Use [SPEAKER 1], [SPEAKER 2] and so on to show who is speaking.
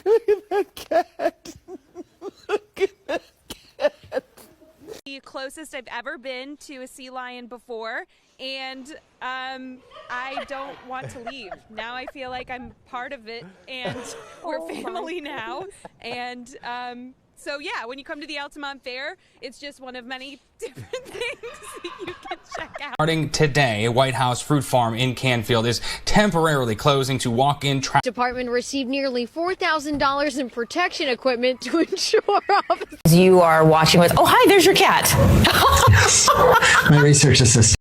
[SPEAKER 1] Look at that cat. Look at that cat.
[SPEAKER 2] The closest I've ever been to a sea lion before, and I don't want to leave. Now I feel like I'm part of it, and we're family now. And so yeah, when you come to the Altamont Fair, it's just one of many different things that you can check out.
[SPEAKER 3] Starting today, White House Fruit Farm in Canfield is temporarily closing to walk-in traffic.
[SPEAKER 4] Department received nearly $4,000 in protection equipment to ensure officers.
[SPEAKER 5] You are watching with, oh, hi, there's your cat.
[SPEAKER 6] My research assistant.